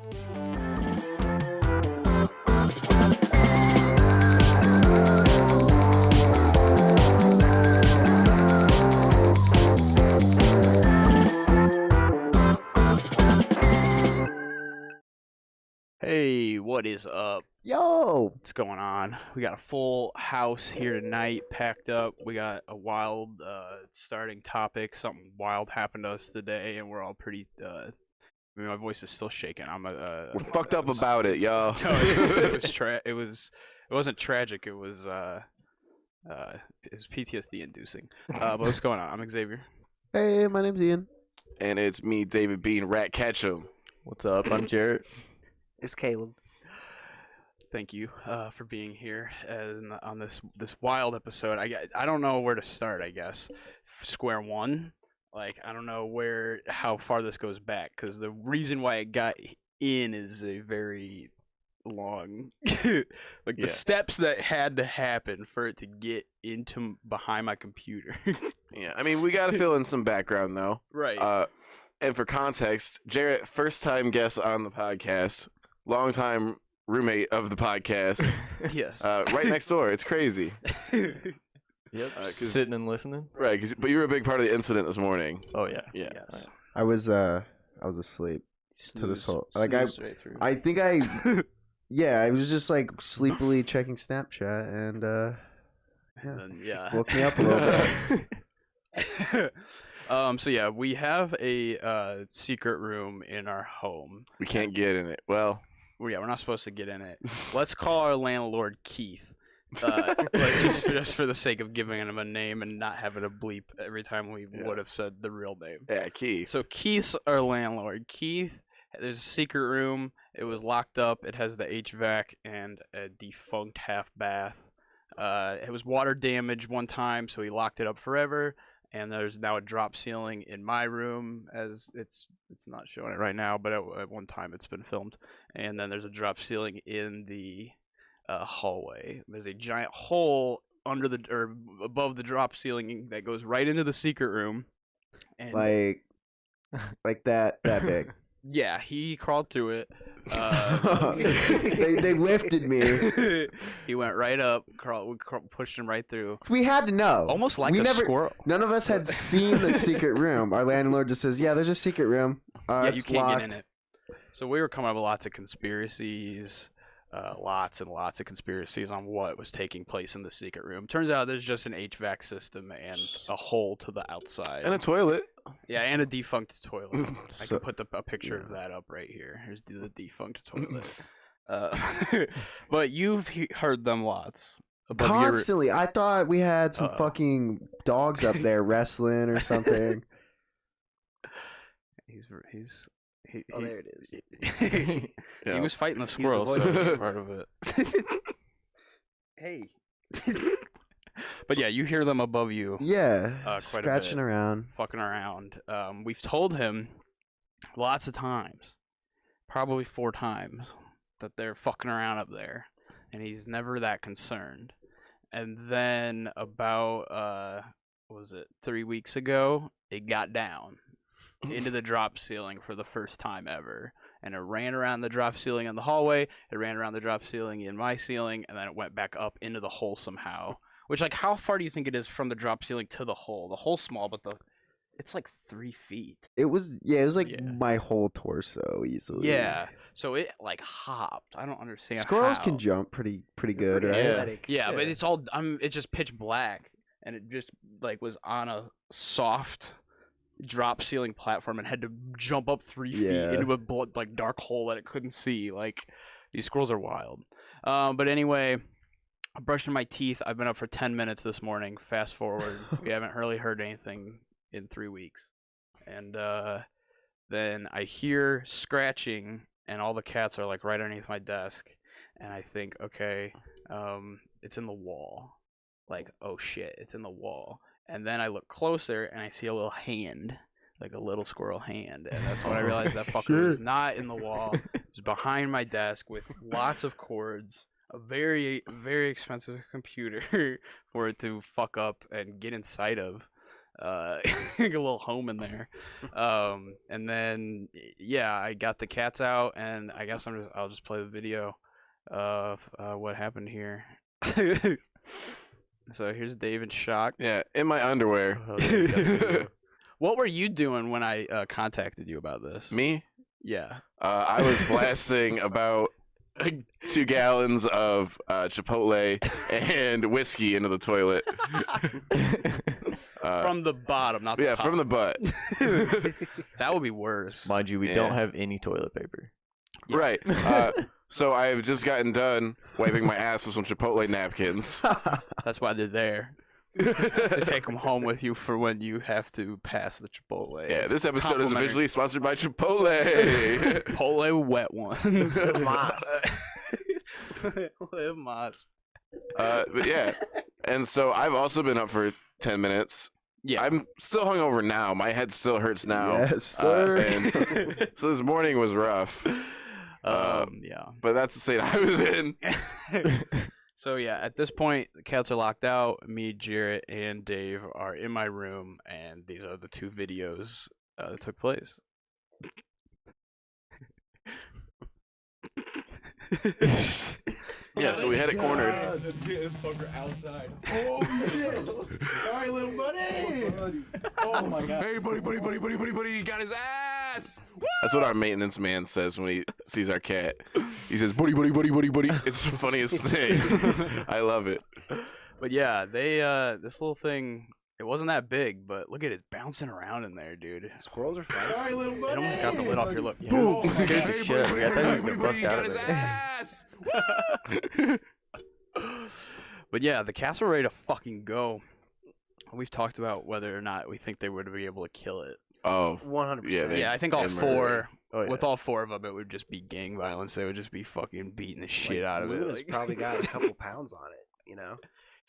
Hey, what is up? Yo! What's going on? We got a full house here tonight, packed up. We got a wild starting topic. Something wild happened to us today, and we're all pretty. I mean, my voice is still shaking. We're fucked up about it, yo. It wasn't tragic. It was PTSD inducing. But what's going on? I'm Xavier. Hey, my name's Ian. And it's me, David B. and Rat Ketchum. What's up? I'm Jarrett. It's Caleb. Thank you for being here on this wild episode. I don't know where to start. I guess square one. Like I don't know how far this goes back because the reason why it got in is a very long the steps that had to happen for it to get into behind my computer. Yeah, I mean we gotta fill in some background though. Right. And for context, Jarrett, first time guest on the podcast, long time roommate of the podcast. Yes. Right next door. It's crazy. Yep. Sitting and listening. Right, but you were a big part of the incident this morning. Oh yeah. Yeah. Yes. I was asleep to this whole I think yeah, I was just like sleepily checking Snapchat and woke me up a little bit. So yeah, we have a secret room in our home. We can't get in it. Well, yeah, we're not supposed to get in it. Let's call our landlord Keith. Just for the sake of giving him a name and not having a bleep every time we would have said the real name. Yeah, Keith. So Keith's our landlord. Keith, there's a secret room. It was locked up. It has the HVAC and a defunct half bath. It was water damaged one time, so he locked it up forever. And there's now a drop ceiling in my room, as it's not showing it right now, but at one time it's been filmed. And then there's a drop ceiling in the hallway. There's a giant hole above the drop ceiling that goes right into the secret room. And like that big. Yeah, he crawled through it. They lifted me. He went right up, pushed him right through. We had to know. Almost like squirrel. None of us had seen the secret room. Our landlord just says, "Yeah, there's a secret room. Yeah, it's you can't locked." get in it." So we were coming up with lots of conspiracies. Lots and lots of conspiracies on what was taking place in the secret room. Turns out there's just an HVAC system and a hole to the outside. And a toilet. Yeah, and a defunct toilet. I can put a picture of that up right here. Here's the defunct toilet. But you've heard them lots. Constantly. I thought we had some fucking dogs up there wrestling or something. Oh, there it is. He was fighting the squirrel, so that was part of it. Hey. But yeah, you hear them above you. Yeah, quite scratching a bit, around. fucking around. We've told him lots of times, probably 4 times, that they're fucking around up there, and he's never that concerned. And then about 3 weeks ago, it got down into the drop ceiling for the first time ever. And it ran around the drop ceiling in the hallway, it ran around the drop ceiling in my ceiling, and then it went back up into the hole somehow. Which, like, how far do you think it is from the drop ceiling to the hole? The hole's small, but it's like 3 feet. It was like my whole torso easily. Yeah, so it, like, hopped. I don't understand Squirrels how. can jump pretty good, right? Yeah, but it's just pitch black, and it just, like, was on a soft drop ceiling platform and had to jump up 3 feet into a dark hole that it couldn't see. Like, these squirrels are wild. But anyway, I'm brushing my teeth. I've been up for 10 minutes this morning. Fast forward, we haven't really heard anything in 3 weeks. And then I hear scratching, and all the cats are like right underneath my desk. And I think, okay, it's in the wall. Like, oh shit, it's in the wall. And then I look closer, and I see a little hand, like a little squirrel hand. And that's when I realized that fucker was not in the wall. It was behind my desk with lots of cords, a very, very expensive computer for it to fuck up and get inside of. a little home in there. And then yeah, I got the cats out, and I guess I'll just play the video of what happened here. So here's Dave in shock. Yeah, in my underwear. What were you doing when I contacted you about this? Me? Yeah. I was blasting about 2 gallons of Chipotle and whiskey into the toilet. From the bottom, not the top. From the butt. That would be worse. Mind you, we don't have any toilet paper. Yeah. Right. So I've just gotten done wiping my ass with some Chipotle napkins. That's why they're there. To take them home with you for when you have to pass the Chipotle. Yeah, this episode is officially sponsored by Chipotle. Chipotle wet ones. Mas. Mas. But yeah, and so I've also been up for 10 minutes. Yeah, I'm still hungover now. My head still hurts now. Yes, sir. And so this morning was rough. Yeah. But that's the state I was in. So yeah, at this point, the cats are locked out. Me, Jarrett, and Dave are in my room, and these are the 2 videos that took place. Yeah, so we had it cornered. Let's get this fucker outside. Oh shit! Sorry, little buddy. Oh my god. Hey, buddy, he got his ass. Woo! That's what our maintenance man says when he sees our cat. He says, buddy. It's the funniest thing. I love it. But yeah, they this little thing. It wasn't that big, but look at it bouncing around in there, dude. Squirrels are fast. Sorry, little buddy. It almost got the lid off your lip. Boom! Oh, Scared the shit out of me. I thought he was gonna bust out of it. But yeah, the cats are ready to fucking go. We've talked about whether or not we think they would be able to kill it. Oh, 100%. Yeah, I think all 4. Oh, yeah. With all 4 of them, it would just be gang violence. They would just be fucking beating the shit out of it. Luna's probably got a couple pounds on it, you know?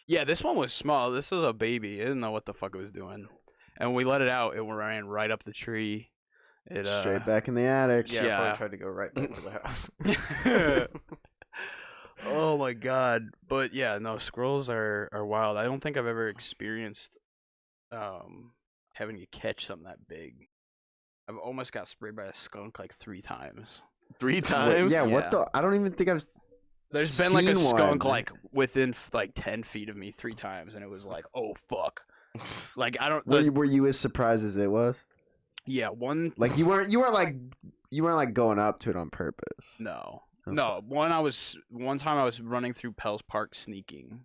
Yeah, this one was small. This is a baby. It didn't know what the fuck it was doing. And when we let it out, it ran right up the tree. It straight back in the attic. Yeah, Yeah. I tried to go right back to the house. Oh my god. But yeah, no, squirrels are wild. I don't think I've ever experienced having to catch something that big. I've almost got sprayed by a skunk like 3 times. 3 times? Yeah, what the? I don't even think I've. There's been like a seen skunk one. like within like 10 feet of me 3 times, and it was like, oh fuck. Like I don't. Were you as surprised as it was? Yeah, one. Like you weren't like going up to it on purpose. No. Okay. No, one time I was running through Pell's Park sneaking,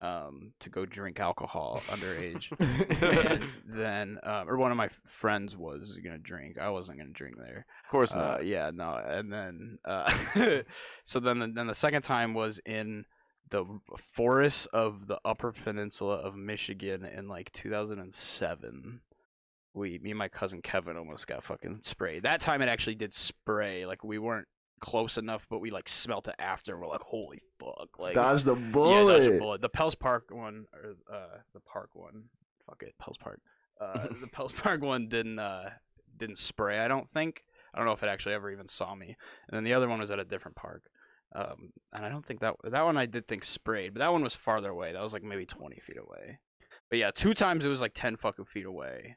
to go drink alcohol underage, and then or one of my friends was gonna drink. I wasn't gonna drink there. Of course not. Yeah, no, and then so then the second time was in the forests of the Upper Peninsula of Michigan in like 2007. Me and my cousin Kevin almost got fucking sprayed. That time it actually did spray. Like we weren't close enough, but we like smelt it after, and we're like, holy fuck, like Dodge the bullet. Yeah, dodge the bullet. The Pell's Park one, or the park one, fuck it, Pell's Park. The Pell's Park one didn't spray. I don't know if it actually ever even saw me. And then the other one was at a different park, and I don't think that one I did think sprayed, but that one was farther away. That was like maybe 20 feet away. But yeah, 2 times it was like 10 fucking feet away,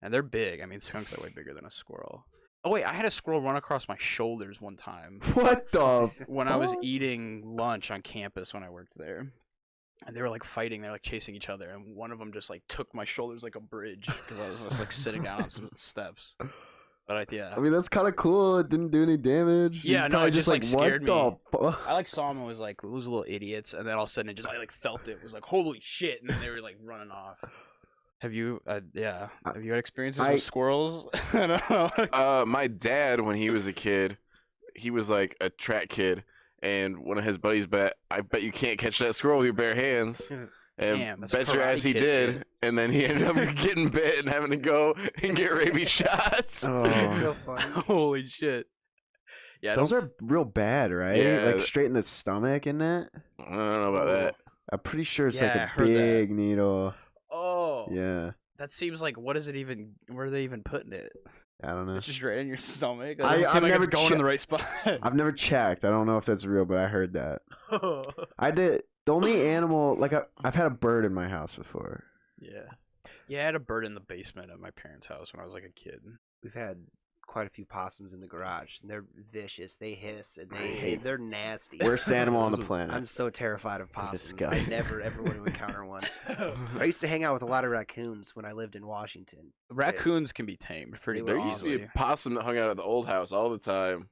and they're big. I mean, skunks are way bigger than a squirrel. Oh wait, I had a squirrel run across my shoulders one time. What the? When I was eating lunch on campus when I worked there, and they were like fighting, they're like chasing each other, and one of them just like took my shoulders like a bridge because I was just like sitting down on some steps. But yeah. I mean, that's kind of cool. It didn't do any damage. Yeah, no, it just like scared me. What the? I like saw them and was like, those little idiots, and then all of a sudden it just I like felt it. It was like, holy shit, and then they were like running off. Have you, have you had experiences with squirrels? I don't know. My dad, when he was a kid, he was like a track kid, and one of his buddies bet, I bet you can't catch that squirrel with your bare hands. And damn, bet your ass he did, shit. And then he ended up getting bit and having to go and get rabies shots. Oh. It's so funny. Holy shit. Yeah, those are real bad, right? Yeah. Like straight in the stomach, isn't it? I don't know about that. I'm pretty sure it's like a big needle. Oh. Yeah. That seems like, what is it even, where are they even putting it? I don't know. It's just right in your stomach. I've never going in the right spot. I've never checked. I don't know if that's real, but I heard that. I did. The only animal, like I've had a bird in my house before. Yeah. Yeah, I had a bird in the basement at my parents' house when I was like a kid. We've had quite a few possums in the garage. And they're vicious. They hiss and they're nasty. Worst animal on the planet. I'm so terrified of possums. Disgusting. I never ever want to encounter one. I used to hang out with a lot of raccoons when I lived in Washington. Raccoons can be tamed pretty There used to be a possum that hung out at the old house all the time.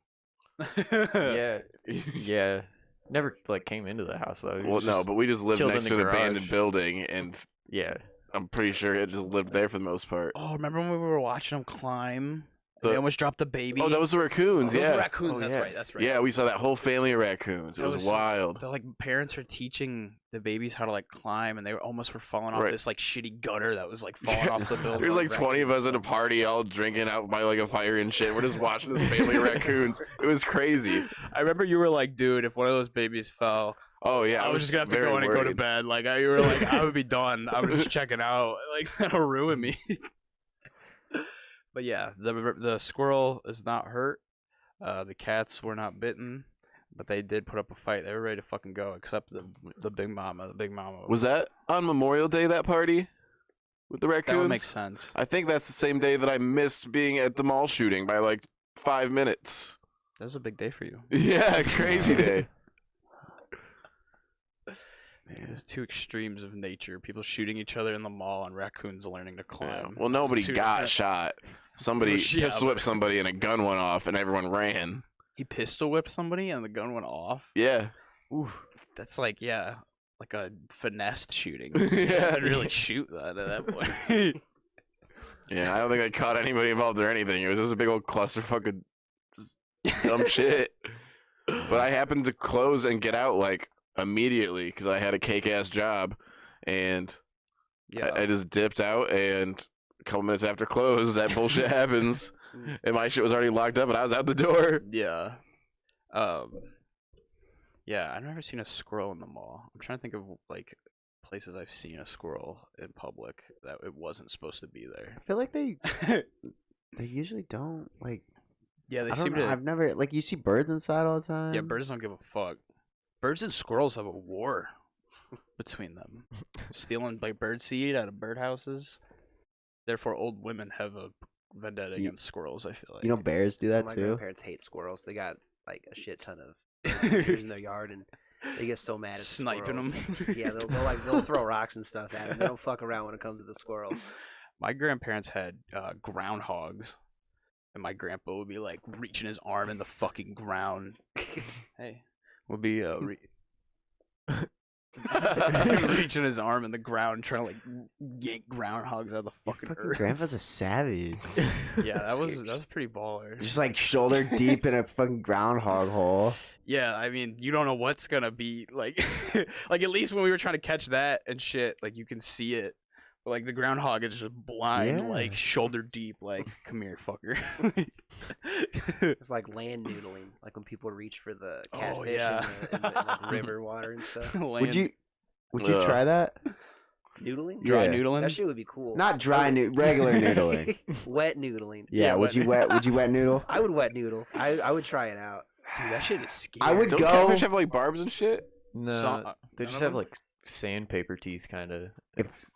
Yeah. Never like came into the house though. Well, no, but we just lived next to the abandoned garage. building, and Yeah. I'm pretty sure it just lived there for the most part. Oh, remember when we were watching them climb? They almost dropped the baby. Oh, that was the raccoons. Those yeah, were raccoons. Oh, that's yeah. right. That's right. yeah, we saw that whole family of raccoons. It was wild. The like parents are teaching the babies how to like climb, and they almost were falling off this like shitty gutter that was like falling off the building. There's like 20 of us at a party, all drinking out by like a fire and shit. We're just watching this family of raccoons. It was crazy. I remember you were like, dude, if one of those babies fell, oh yeah, I was just gonna have to go in and go to bed. Like you were like, I would be done. I would just check it out. Like that'll ruin me. But yeah, the squirrel is not hurt. The cats were not bitten, but they did put up a fight. They were ready to fucking go, except the big mama. The big mama was that on Memorial Day, that party with the raccoons? That would make sense. I think that's the same day that I missed being at the mall shooting by like 5 minutes. That was a big day for you. Yeah, crazy day. Man, there's two extremes of nature: people shooting each other in the mall, and raccoons learning to climb. Yeah. Well, nobody got shot. Somebody pistol whipped somebody and a gun went off, and everyone ran. He pistol whipped somebody and the gun went off. Yeah. Ooh, that's like like a finessed shooting. Yeah. You didn't really shoot that at that point. Yeah, I don't think they caught anybody involved or anything. It was just a big old clusterfuck of just dumb shit. But I happened to close and get out like immediately because I had a cake-ass job, and I just dipped out, and a couple minutes after close, that bullshit happens, and my shit was already locked up, and I was out the door. Yeah. Yeah, I've never seen a squirrel in the mall. I'm trying to think of like places I've seen a squirrel in public that it wasn't supposed to be there. I feel like they usually don't like. Yeah, they I don't seem know. to. I've never like you see birds inside all the time. Yeah, birds don't give a fuck. Birds and squirrels have a war between them, stealing like bird seed out of birdhouses. Therefore, old women have a vendetta against squirrels. I feel like. You know, bears do that my too. My grandparents hate squirrels. They got like a shit ton of birds in their yard, and they get so mad at sniping squirrels. them. Yeah, they'll throw rocks and stuff at them. They don't fuck around when it comes to the squirrels. My grandparents had groundhogs, and my grandpa would be like reaching his arm in the fucking ground. Hey. Would be reaching his arm in the ground, trying to like yank groundhogs out of the fucking earth. Grandpa's a savage. Yeah, that was pretty baller. Just like shoulder deep in a fucking groundhog hole. Yeah, I mean, you don't know what's gonna be like. Like at least when we were trying to catch that and shit, like you can see it. But like the groundhog is just blind, like shoulder deep, like come here, fucker. It's like land noodling, like when people reach for the catfish in the like river water and stuff. Would you try that? Noodling? Dry noodling? That shit would be cool. Not dry regular noodling. Wet noodling. Yeah, would you wet noodle? I would wet noodle. I would try it out. Dude, that shit is scary. I would Don't catfish have like barbs and shit? No, they just have like sandpaper teeth, kind of.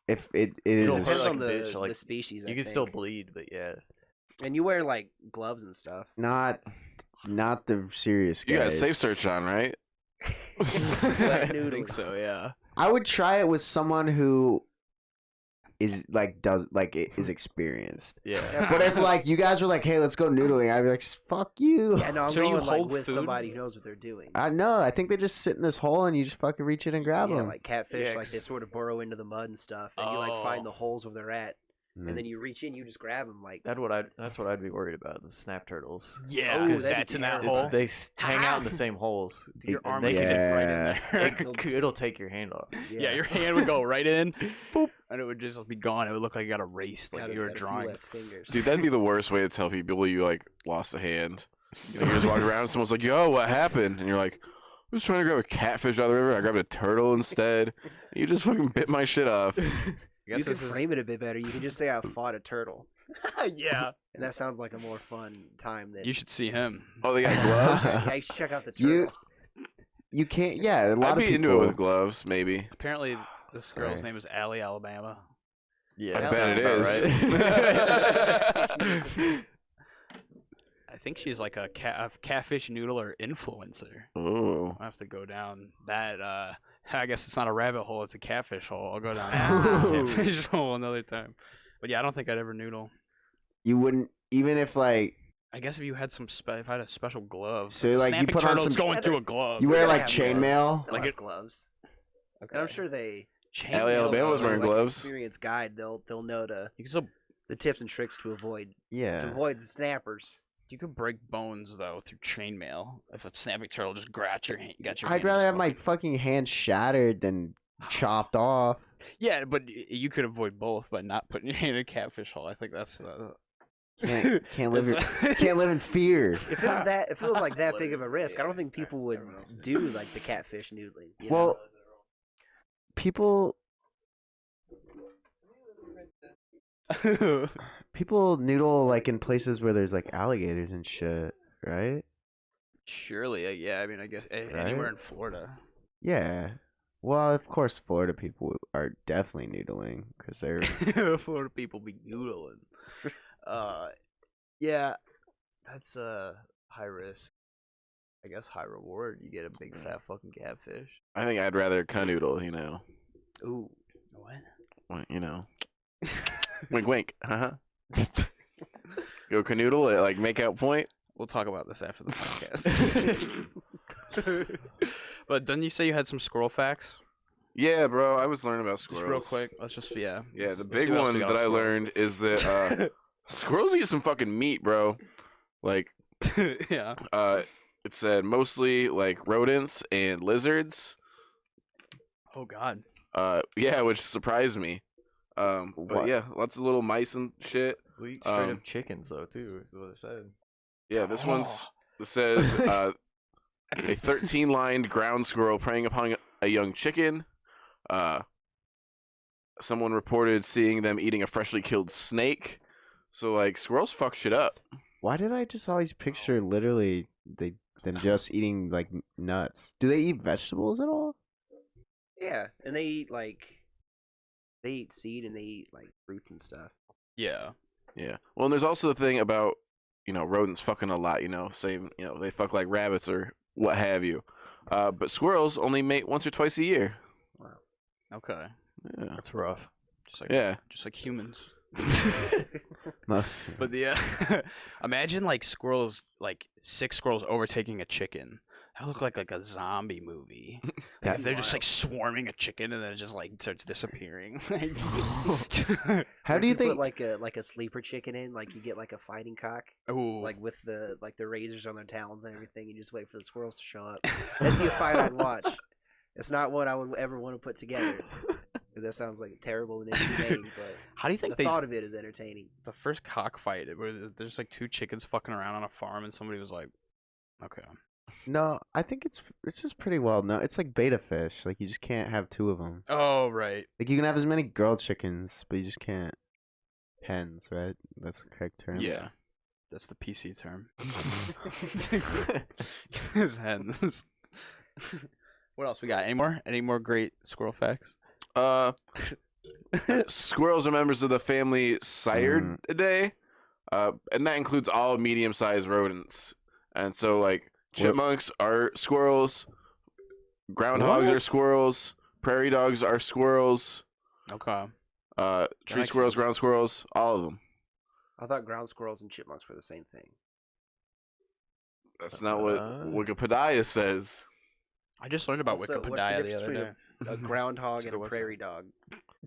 If it is Depends like on a bitch, the species. You can still bleed, but yeah. And you wear like gloves and stuff. not the serious guys. You got a safe search on, right? Wet I noodling. think so, yeah. I would try it with someone who is experienced. Yeah. But if like you guys were like, hey, let's go noodling, I'd be like, fuck you. Yeah, no, I'm So you going like hold with food? somebody who knows what they're doing. I know. I think they just sit in this hole and you just fucking reach in and grab Yeah, them. like catfish, Yeah, like they sort of burrow into the mud and stuff, and you like Oh. find the holes where they're at, Mm. and then you reach in, you just grab them. Like That's what I'd be worried about. The snap turtles. Yeah, Oh, that'd that's be in that terrible. hole. They hang out in the same holes. Your And arm they would can fit right in there. it'll take your hand off. Yeah, your hand would go right in, boop, and it would just be gone. It would look like you got erased, like you were drawing. Fingers. Dude, that'd be the worst way to tell people you like lost a hand. You know, you just walk around and someone's like, yo, what happened? And you're like, I was trying to grab a catfish out of the river. I grabbed a turtle instead. You just fucking bit my shit off. You can frame it a bit better. You can just say I fought a turtle. Yeah. And that sounds like a more fun time than You should see him. Oh, they got gloves? Yeah, you should check out the turtle. You can't. Yeah, a lot I'd of be people. into it with gloves, maybe. Apparently, this girl's name is Allie, Alabama. Yeah, I bet it is. Right. I think she's like a catfish noodler influencer. Ooh. I'll have to go down that. I guess it's not a rabbit hole; it's a catfish hole. I'll go down Ooh. that catfish hole another time. But yeah, I don't think I'd ever noodle. You wouldn't, even if like. I guess if you had some, if I had a special glove. So like you put on some. Going through a glove. You wear like chainmail. Like it gloves. Okay. And I'm sure they. Alabama was wearing gloves. Experienced guide, they'll know you can still, the tips and tricks to avoid. Yeah. To avoid the snappers. You could break bones though through chainmail if a snapping turtle just got your hand. I'd rather have my fucking hand shattered than chopped off. Yeah, but you could avoid both by not putting your hand in a catfish hole. I think that's can't live in fear. If it was like that big of a risk, I don't think people would do like the catfish noodling. Well, people noodle like in places where there's like alligators and shit, right? Surely, yeah. I mean, I guess anywhere in Florida. Yeah. Well, of course, Florida people are definitely noodling because they're Florida people be noodling. Yeah, that's high risk. I guess high reward. You get a big fat fucking catfish. I think I'd rather canoodle, you know. Ooh. What? Well, you know. Wink, wink. Go canoodle at like make out point. We'll talk about this after the podcast. But didn't you say you had some squirrel facts? Yeah, bro. I was learning about squirrels. Just real quick. Let's just Yeah, the big one that I learned is that squirrels eat some fucking meat, bro. Like, yeah. It said mostly like rodents and lizards. Oh God. Yeah, which surprised me. But yeah, lots of little mice and shit. We eat straight up chickens though too. Is what it said. Yeah, this says a 13-lined ground squirrel preying upon a young chicken. Someone reported seeing them eating a freshly killed snake. So like squirrels fuck shit up. Why did I just always picture literally them just eating like nuts? Do they eat vegetables at all? Yeah, and they eat seed and they eat like fruit and stuff. Yeah. Yeah. Well, and there's also the thing about, you know, rodents fucking a lot, you know, same, you know, they fuck like rabbits or what have you. But squirrels only mate once or twice a year. Wow. Okay. Yeah. That's rough. Just like just like humans. Most. But imagine like squirrels, like 6 squirrels overtaking a chicken. That would look like a zombie movie. Like if they're just like swarming a chicken and then it just like starts disappearing. How do you think? Put like a sleeper chicken in, like you get like a fighting cock, like with the razors on their talons and everything. You just wait for the squirrels to show up. That'd be a fight I'd watch. It's not what I would ever want to put together. Because that sounds like terrible and inhumane, but how do you think the thought of it is entertaining? The first cockfight, where there's like 2 chickens fucking around on a farm, and somebody was like, "Okay." No, I think it's just pretty well known. It's like beta fish. Like you just can't have 2 of them. Oh right. Like you can have as many girl chickens, but you just can't hens, right? That's the correct term. Yeah, that's the PC term. It's hens. What else we got? Any more great squirrel facts? Squirrels are members of the family Sciuridae, and that includes all medium-sized rodents. And so, like, chipmunks are squirrels, groundhogs are squirrels, prairie dogs are squirrels. Okay. Tree squirrels, ground squirrels, all of them. I thought ground squirrels and chipmunks were the same thing. That's not what Wikipedia says. I just learned about Wikipedia the other day. A groundhog and a prairie dog.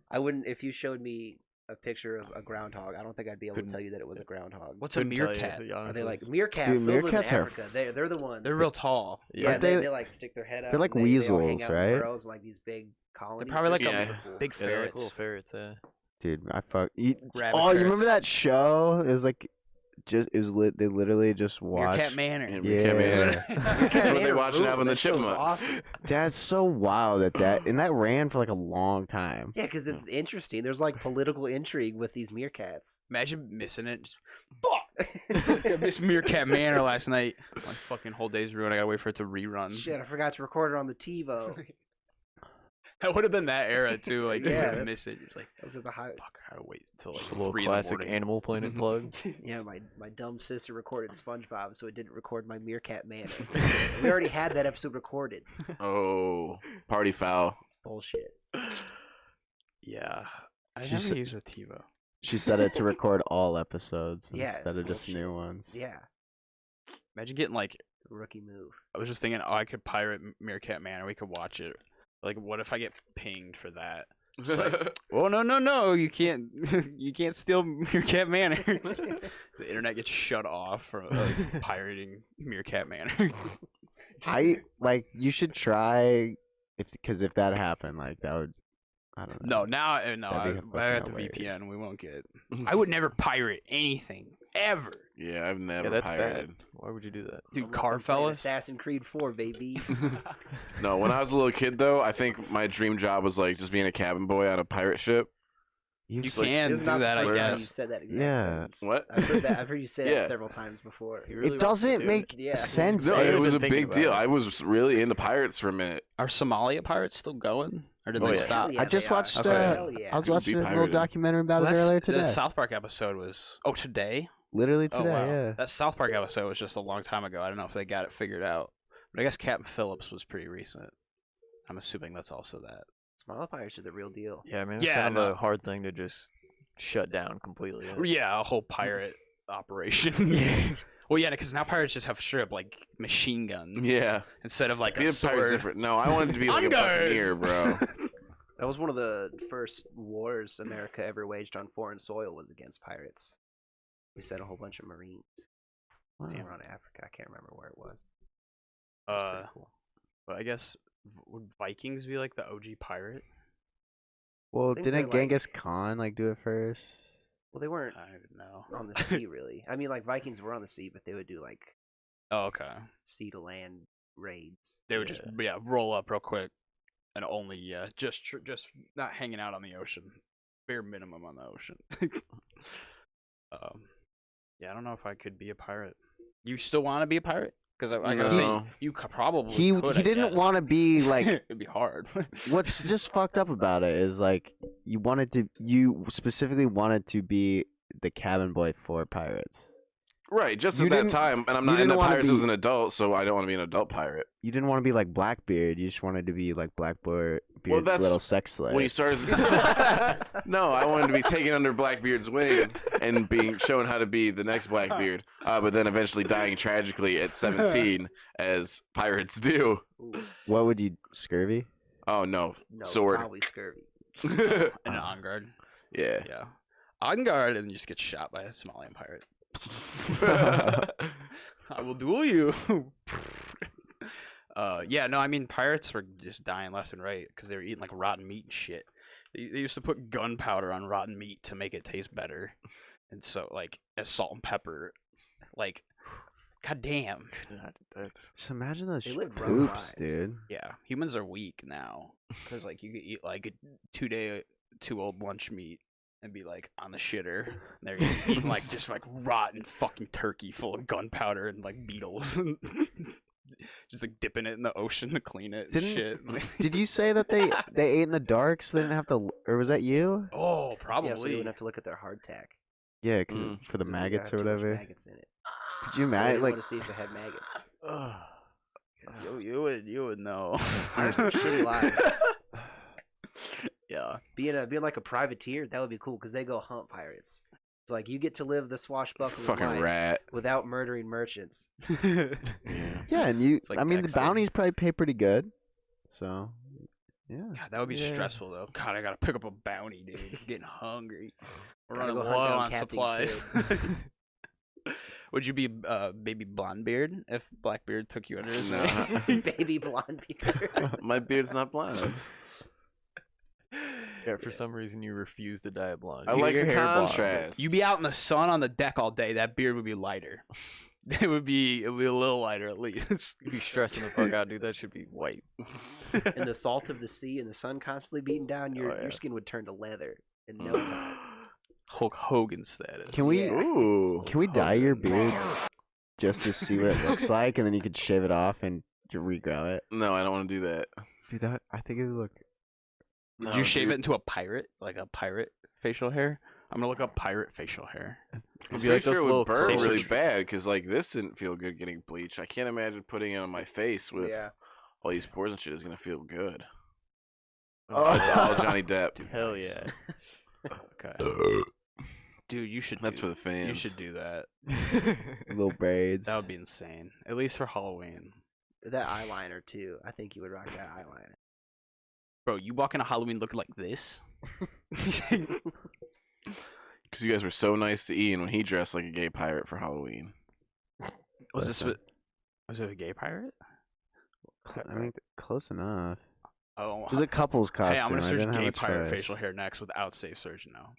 I wouldn't, if you showed me a picture of a groundhog, I don't think I'd be able to tell you that it was a groundhog. What's a meerkat? Are they like meerkats? Dude, those meerkats live in Africa. They're the ones. They're real tall. Yeah, they like stick their head out. They're like they weasels, all hang out right? In burrows and like these big colonies. They're probably like big Yeah, ferrets. like little ferrets, yeah. Dude, I Rabbit you remember ferrets. that show? It was like they literally just watched Meerkat Manor. Meerkat Manor. That's what they watch now in the Chipmunks. Awesome. That's so wild and that ran for like a long time. Yeah, because it's interesting. There's like political intrigue with these meerkats. Imagine missing it. Just, fuck! I missed Meerkat Manor last night. My fucking whole day's ruined. I gotta wait for it to rerun. Shit, I forgot to record it on the TiVo. That would have been that era too. Like, Yeah, you would miss it. It's like, Those are the high. fuck, I gotta wait until like a little 3 classic in the morning. Animal Planet plug. Yeah, my dumb sister recorded SpongeBob, so it didn't record my Meerkat Manor. We already had that episode recorded. Oh, party foul. It's bullshit. Yeah, I She's- never use a TiVo. She set it to record all episodes Yeah, instead of it's just new ones. Yeah, Imagine getting like, rookie move. I was just thinking, oh, I could pirate Meerkat Manor. We could watch it. Like, what if I get pinged for that? It's like, oh no, you can't, you can't steal Meerkat Manor. The internet gets shut off for like pirating Meerkat Manor. You should try, because if that happened, like that would, I don't know. No, I got the VPN. We won't get. I would never pirate anything ever. Yeah, I've never that's pirated. bad. Why would you do that? Dude, Unless I'm playing Carfellas. Assassin's Creed 4, baby. No, when I was a little kid though, I think my dream job was like just being a cabin boy on a pirate ship. You Just, like, can This is do not that, the I first time guess. you said that exact Yeah. sentence. What? I've heard you say Yeah. that several times before. It doesn't make Yeah. sense. No, it I've was been a thinking big about deal. it. I was really into pirates for a minute. Are Somalia pirates still going, or did Oh, they yeah. stop? Hell yeah, I just they are. watched. Okay. Hell yeah. I was People watching be a little pirated. documentary about Well, it earlier The today. South Park episode was today. Literally today. Oh wow, Yeah. that South Park episode was just a long time ago. I don't know if they got it figured out, but I guess Captain Phillips was pretty recent. I'm assuming that's also that. Small pirates are the real deal. Yeah, I mean, it's Yeah, kind no. of a hard thing to just shut down completely. Yeah, a whole pirate operation. Well, yeah, because now pirates just have straight up like machine guns Yeah, instead of like being a a pirate's sword. different. No, I wanted to be like a On guard! buccaneer, bro. That was one of the first wars America ever waged on foreign soil was against pirates. We sent a whole bunch of Marines. Wow. Somewhere around Africa. I can't remember where it was. It was pretty cool. But I guess would Vikings be like the OG pirate? Well, think didn't they're, like- Genghis Khan do it first? Well, they weren't I don't know. on the sea, really. I mean, like, Vikings were on the sea, but they would do, like, Oh, okay. sea-to-land raids. They would just roll up real quick, and only just not hanging out on the ocean, bare minimum on the ocean. Yeah, I don't know if I could be a pirate. You still want to be a pirate? Because I gotta say, No. you probably He could, I didn't guess. want to be like. It'd be hard. What's just fucked up about it is like you specifically wanted to be the cabin boy for pirates. Right, just You at that didn't- time, and I'm you not didn't into wanna pirates as be- an adult, so I don't want to be an adult pirate. You didn't want to be like Blackbeard. You just wanted to be like Blackbeard's that's little sex slave. When you started, no, I wanted to be taken under Blackbeard's wing and being shown how to be the next Blackbeard, but then eventually dying tragically at 17, as pirates do. Ooh, What would you scurvy? Oh no, no, sword. probably scurvy. And an on guard. Yeah. Yeah. On guard, and you just get shot by a Somalian pirate. I will duel you. Yeah, no, I mean, pirates were just dying left and right because they were eating like rotten meat and shit. They used to put gunpowder on rotten meat to make it taste better, and so like as salt and pepper, like, goddamn. Just imagine those They lived rough poops, lives. dude. Yeah, humans are weak now because like you could eat like a 2-day-old lunch meat and be like on the shitter. And they're eating like just like rotten fucking turkey full of gunpowder and like beetles. Just like dipping it in the ocean to clean it and shit. Did you say that they ate in the dark so they didn't have to, or was that you? Oh, probably. Yeah, so you wouldn't have to look at their hardtack. Yeah, because for the So you maggots have or too much whatever. Maggots in it. Could you So they imagine didn't like want to see if it had maggots. You would know. Pirates live shitty lives. Yeah. Being like a privateer, that would be cool because they go hunt pirates. So, like, you get to live the swashbuckling Fucking life rat. without murdering merchants. Yeah. yeah, and you. It's like I mean, the Dexter. bounties probably pay pretty good. So, yeah. God, that would be Yeah. stressful though. God, I gotta pick up a bounty, dude. I'm getting hungry. We're Gotta running go hunt low down on Captain supplies. Would you be baby Blondebeard if Blackbeard took you under his No. wing? Baby blonde beard. My beard's not blonde. Yeah, for some reason you refuse to dye it blonde. I You get like your the hair blonde. contrast. You'd be out in the sun on the deck all day. That beard would be lighter. It would be a little lighter at least. You'd be stressing the fuck out, dude. That should be white. In the salt of the sea and the sun constantly beating down, your Oh, yeah. your skin would turn to leather in no time. Hulk Hogan status. Can we? Yeah. Ooh. Can we dye your beard just to see what it looks like, and then you could shave it off and regrow it? No, I don't want to do that. Dude, that I think it would look Did you shave it into a pirate, like a pirate facial hair? I'm gonna look up pirate facial hair. I'm pretty sure it would burn really bad because like this didn't feel good getting bleached. I can't imagine putting it on my face with all these pores and shit is gonna feel good. Oh, it's all Johnny Depp. Dude, hell yeah. Okay. Dude, you should. That's for the fans. You should do that. Little braids. That would be insane. At least for Halloween. That eyeliner too. I think you would rock that eyeliner. Bro, you walk into Halloween looking like this? Because you guys were so nice to Ian when he dressed like a gay pirate for Halloween. Was it a gay pirate? I mean, close enough. Oh, it was a couple's costume. Hey, I'm gonna search gay pirate facial hair next without safe search now.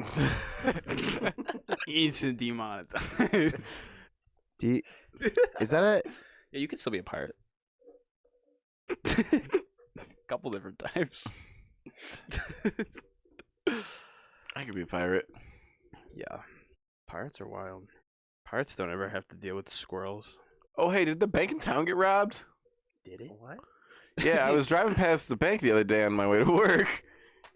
Instant demonetized. Is that it? Yeah, you can still be a pirate. Couple different types. I could be a pirate. Yeah. Pirates are wild. Pirates don't ever have to deal with squirrels. Oh, hey, did the bank in town get robbed? Did it? What? Yeah, I was driving past the bank the other day on my way to work,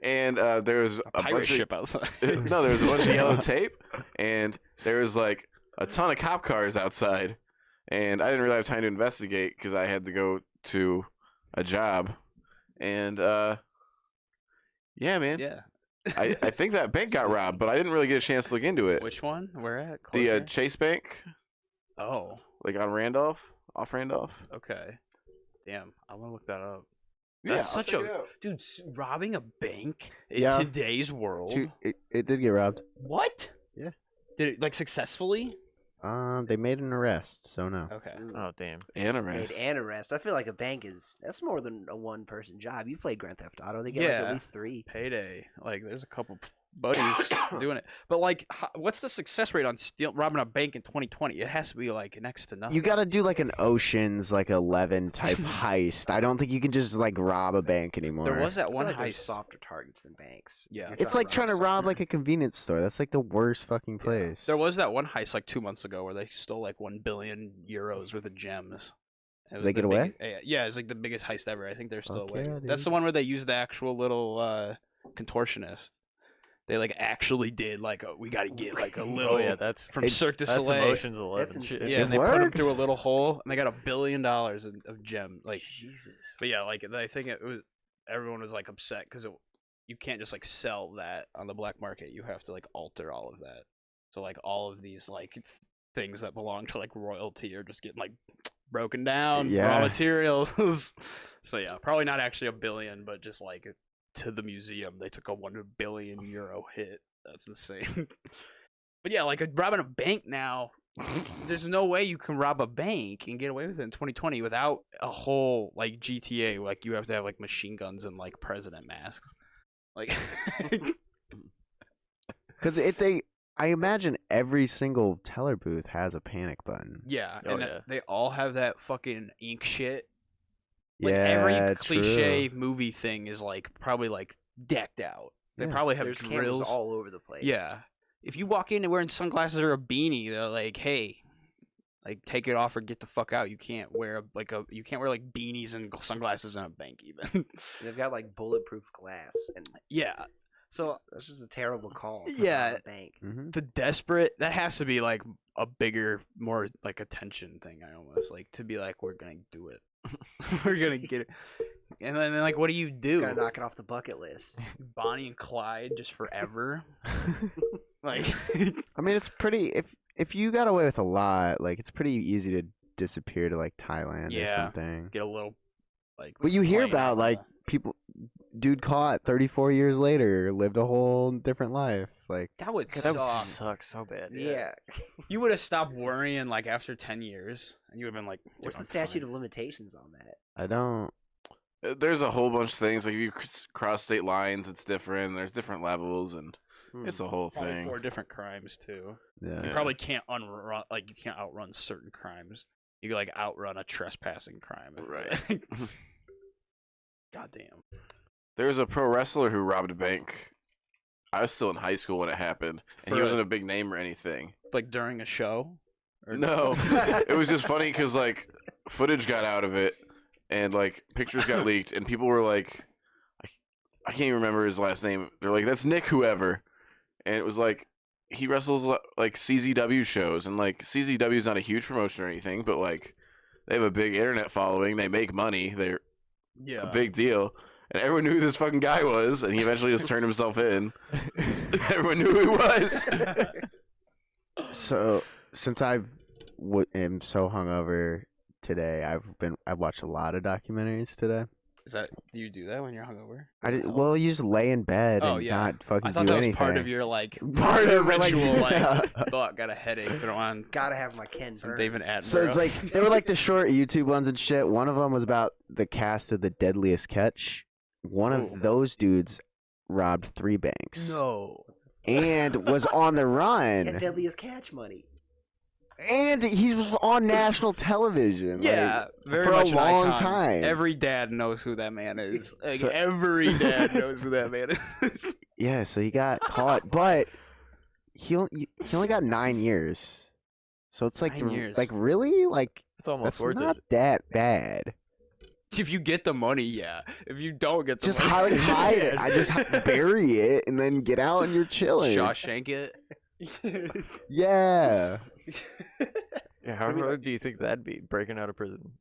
and there was a pirate ship outside. No, there was a bunch of yellow tape, and there was like a ton of cop cars outside, and I didn't really have time to investigate because I had to go to a job, and yeah, man. Yeah. I think that bank got robbed, but I didn't really get a chance to look into it. Which one? Where at? The Chase Bank. Oh. Like on Randolph? Off Randolph? Okay. Damn, I want to look that up. Yeah, that's such a dude. Robbing a bank in Yeah. today's world. Dude, it did get robbed. What? Yeah. Did it like successfully? They made an arrest, so no. Okay. Oh damn. An arrest. Made an arrest. I feel like a bank that's more than a one-person job. You played Grand Theft Auto. They get like at least 3. Payday. Like, there's a couple buddies doing it. But like, what's the success rate on robbing a bank in 2020? It has to be like next to nothing. You gotta do like an Ocean's like 11 type heist. I don't think you can just like rob a bank anymore. There was that one like heist. Softer targets than banks. Yeah. It's like trying to rob like a convenience store. That's like the worst fucking place. There was that one heist like 2 months ago where they stole like 1 billion euros worth of gems. They get away? Yeah, it's like the biggest heist ever. I think they're still away. Yeah, That's the one where they used the actual little contortionist. They like actually did like we gotta get like a little. Oh yeah, that's from Cirque du That's Soleil. Emotions 11. Yeah, and they put them through a little hole, and they got $1 billion of gem. Like Jesus. But yeah, like I think it was everyone was like upset because you can't just like sell that on the black market. You have to like alter all of that. So like all of these like things that belong to like royalty are just getting like broken down, raw materials. So yeah, probably not actually $1 billion, but just like to the museum they took a €1 billion hit. That's insane. But yeah, like robbing a bank now, there's no way you can rob a bank and get away with it in 2020 without a whole like GTA. Like you have to have like machine guns and like president masks. Like because I imagine every single teller booth has a panic button. Yeah, Oh, and yeah. they all have that fucking ink shit. Like Yeah, every cliche true. movie thing is like probably like decked out. They Yeah. probably have There's drills cameras all over the place. Yeah. If you walk in and wearing sunglasses or a beanie, they're like, "Hey, like take it off or get the fuck out. You can't wear like beanies and sunglasses in a bank even." They've got like bulletproof glass, and Yeah. So that's just a terrible call. To Yeah. rob a bank. Mm-hmm. the desperate, that has to be like a bigger, more like attention thing. I almost like to be like, we're gonna do it. We're gonna get it. And then like, what do you Just do? gotta knock it off the bucket list. Bonnie and Clyde just forever. Like, I mean, it's pretty. If you got away with a lot, like it's pretty easy to disappear to like Thailand or Yeah. something. get a little like. But you hear plane about out like people, dude caught 34 years later, lived a whole different life. Like that would That would suck. suck so bad. Yeah. You would have stopped worrying like after 10 years, and you would have been like, What's the "I'm statute fine." of limitations on that? I don't. There's a whole bunch of things. Like if you cross state lines, it's different. There's different levels, and it's a whole Probably thing. 4 different crimes too. Yeah. You Yeah. probably can't you can't outrun certain crimes. You can like outrun a trespassing crime. Right. Goddamn. There was a pro wrestler who robbed a bank. I was still in high school when it happened, and he For- wasn't a big name or anything. Like during a show? Or... No, it was just funny because like footage got out of it, and like pictures got leaked, and people were like, I can't even remember his last name. They're like, that's Nick whoever. And it was like, he wrestles like CZW shows. And like, CZW is not a huge promotion or anything, but like, they have a big internet following. They make money. They're a big deal. And everyone knew who this fucking guy was. And he eventually just turned himself in. Everyone knew who he was. So, since I am so hungover today, I've watched a lot of documentaries today. Do you do that when you're hungover? Well, you just lay in bed and not fucking do anything. I thought that was part of your ritual. Thought got a headache. Throw on. Gotta have my Ken Burns. David Attenborough. So it's like they were like the short YouTube ones and shit. One of them was about the cast of The Deadliest Catch. One of those dudes robbed 3 banks. No. And was on the run. Get Deadliest Catch money. And he was on national television. Yeah, very for much a long time. Every dad knows who that man is. Like, every dad knows who that man is. Yeah, so he got caught, but he only got 9 years. So it's like 9 years. Like really, like it's almost that's worth not it. that bad. If you get the money, yeah. If you don't get the just money, hide it. I just bury it and then get out and you're chilling. Shawshank it. Yeah. Yeah, how hard do you think that'd be, breaking out of prison?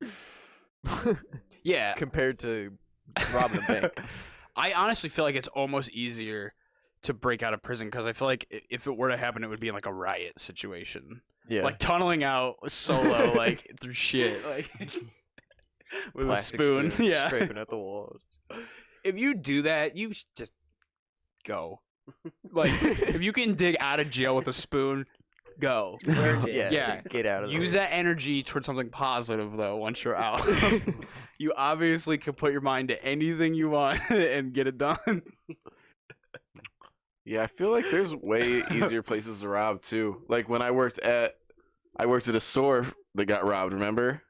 Yeah. Compared to robbing a bank. I honestly feel like it's almost easier to break out of prison because I feel like if it were to happen, it would be in like a riot situation. Yeah. Like tunneling out solo, like through shit, like with Plastic a spoon. Yeah. Scraping at the walls. If you do that, you just go. Like, if you can dig out of jail with a spoon, go. Yeah. Get out of there. Use that energy towards something positive, though, once you're out. You obviously can put your mind to anything you want and get it done. Yeah, I feel like there's way easier places to rob, too. Like, when I worked at a store that got robbed, remember?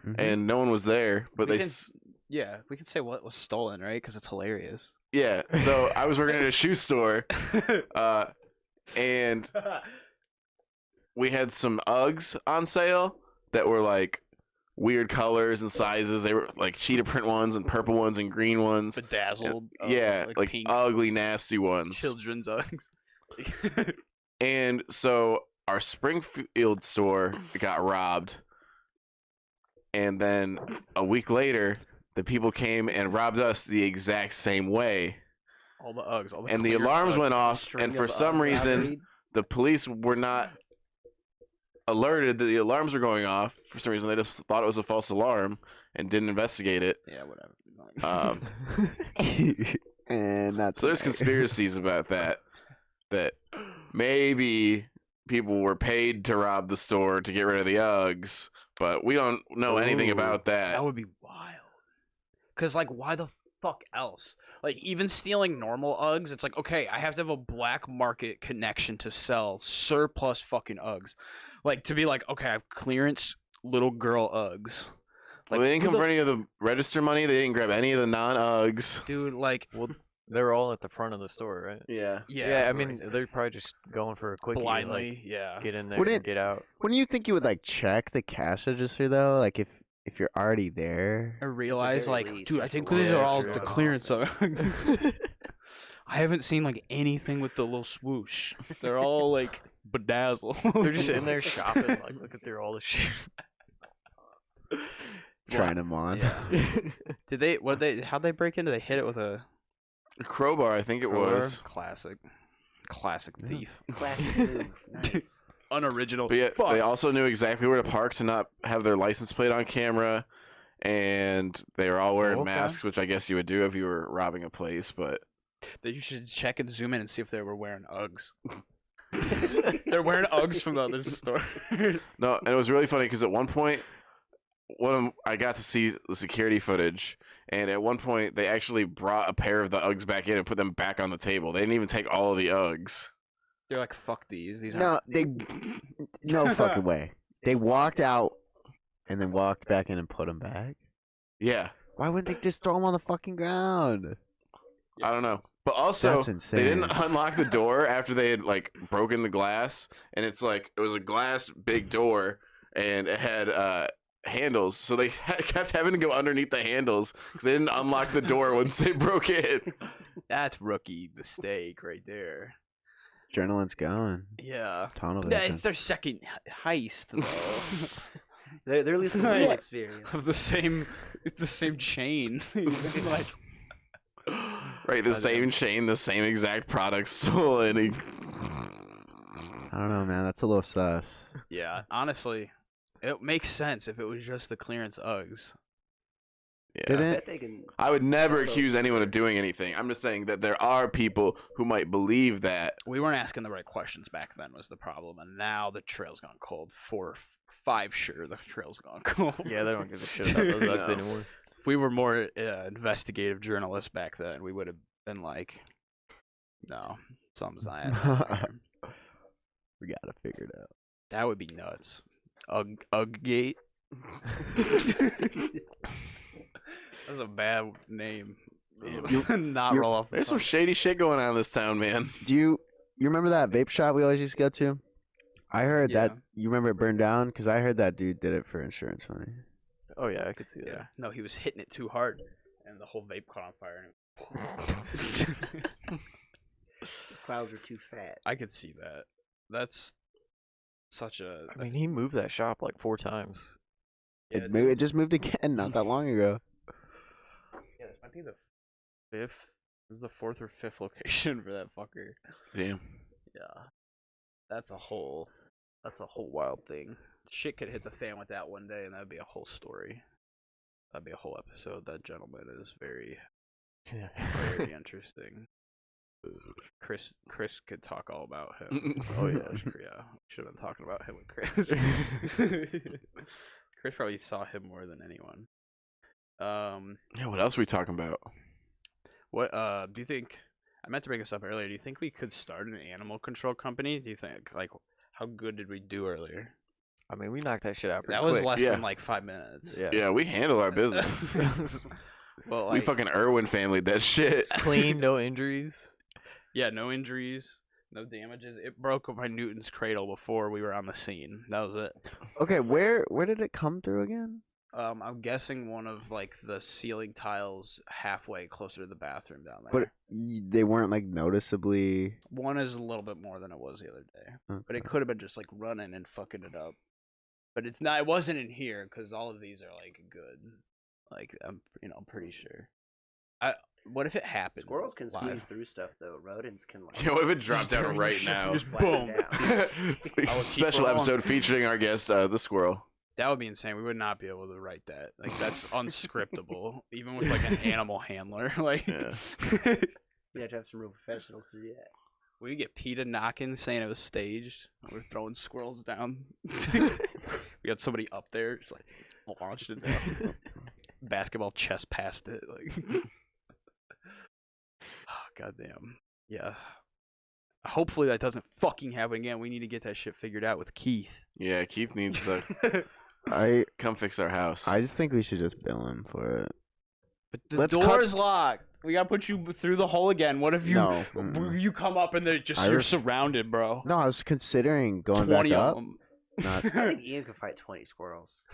Mm-hmm. And no one was there, but Yeah, we can say what was stolen, right? Because it's hilarious. Yeah, so I was working at a shoe store, and we had some Uggs on sale that were like weird colors and sizes. They were like cheetah print ones and purple ones and green ones. Bedazzled. Yeah, like pink, ugly, nasty ones. Children's Uggs. And so our Springfield store got robbed, and then a week later, the people came and robbed us the exact same way. All the Uggs. And the alarms went off, and for some reason, the police were not alerted that the alarms were going off. For some reason, they just thought it was a false alarm and didn't investigate it. Yeah, whatever. And that's so there's conspiracies about that maybe people were paid to rob the store to get rid of the Uggs, but we don't know anything about that. That would be wild. Because, like, why the fuck else? Like, even stealing normal Uggs, it's like, okay, I have to have a black market connection to sell surplus fucking Uggs. Like, to be like, okay, I have clearance little girl Uggs. Like, well, they didn't come for any of the register money. They didn't grab any of the non-Uggs. Dude, like... Well, they were all at the front of the store, right? Yeah. Yeah, I mean, they're probably just going for a quickie. Blindly, like, yeah. Get in there and get out. Wouldn't you think you would, like, check the cash register, though? Like, if you're already there. I realize, like, dude, I think these are all the clearance Uggs. I haven't seen, like, anything with the little swoosh. They're all, like, bedazzled. They're just in there shopping, like, looking through all the shoes. Trying them on. Yeah. How'd they break into? They hit it with a crowbar, I think it was. Classic thief. Classic move. Nice. Unoriginal. But yeah, they also knew exactly where to park to not have their license plate on camera, and they were all wearing masks, which I guess you would do if you were robbing a place, but... You should check and zoom in and see if they were wearing Uggs. They're wearing Uggs from the other store. No, and it was really funny because at one point, I got to see the security footage, and at one point they actually brought a pair of the Uggs back in and put them back on the table. They didn't even take all of the Uggs. They're like, fuck these. No fucking way. They walked out and then walked back in and put them back? Yeah. Why wouldn't they just throw them on the fucking ground? I don't know. But also, that's insane. They didn't unlock the door after they had, like, broken the glass. And it's like, it was a glass big door, and it had handles. So they kept having to go underneath the handles because they didn't unlock the door once they broke it. That's rookie mistake right there. Adrenaline's going. Yeah. Tunnel Yeah, vision. it's their second heist, though. they're at least a little experience. Of the same chain. Like, right, the same chain, the same exact product sold, and he... I don't know, man. That's a little sus. Yeah, honestly, it makes sense if it was just the clearance Uggs. Yeah. I would never accuse anyone of doing anything. I'm just saying that there are people who might believe that. We weren't asking the right questions back then was the problem, and now the trail's gone cold. 4 or 5 sure the trail's gone cold. Yeah, they don't give a shit about those Uggs anymore. If we were more investigative journalists back then, we would have been like, no, something's not. We gotta figure it out. That would be nuts. Uggate. That's a bad name. Not roll off. There's some shady shit going on in this town, man. Do you remember that vape shop we always used to go to? I heard that. You remember it burned down? Because I heard that dude did it for insurance money. Oh yeah, I could see that. Yeah. No, he was hitting it too hard, and the whole vape caught on fire. His clouds were too fat. I could see that. That's such a. I mean, he moved that shop like 4 times. Yeah, It just moved again not that long ago. Yeah, this might be the 5th. This is the 4th or 5th location for that fucker. Damn. Yeah, that's a whole wild thing. Shit could hit the fan with that one day, and that'd be a whole story. That'd be a whole episode. That gentleman is very very interesting. Chris could talk all about him. Oh yeah, yeah. Should have been talking about him with Chris. Chris probably saw him more than anyone. Yeah, what else are we talking about? What do you think? I meant to bring this up earlier. Do you think we could start an animal control company? Do you think, like, how good did we do earlier? I mean, we knocked that shit out pretty That was quick. less than like 5 minutes. Yeah, we handle our business. Well, like, we fucking Irwin family that shit. Clean, no injuries. Yeah, no injuries, no damages. It broke my Newton's cradle before we were on the scene. That was it. Okay, where did it come through again? I'm guessing one of like the ceiling tiles halfway closer to the bathroom down there. But they weren't like noticeably. One is a little bit more than it was the other day, Okay. but it could have been just like running and fucking it up. But it's not. It wasn't in here because all of these are like good. Like I'm pretty sure. What if it happened? Squirrels can live? squeeze through stuff though. Rodents can like. Yo, if it dropped down right now. Just boom. Special episode featuring our guest, the squirrel. That would be insane. We would not be able to write that. Like that's unscriptable, even with like an animal handler. Like, you have to have some real professionals to do that. We get PETA knocking, saying it was staged. We're throwing squirrels down. We got somebody up there, just like launched it down. Basketball chest past it. Like, oh, goddamn. Yeah. Hopefully that doesn't fucking happen again. We need to get that shit figured out with Keith. Yeah, Keith needs to come fix our house. I just think we should just bill him for it. But the door is locked. We gotta put you through the hole again. What if you you come up and you're surrounded, bro? No, I was considering going 20 back of up. them. Not... I think Ian could fight 20 squirrels.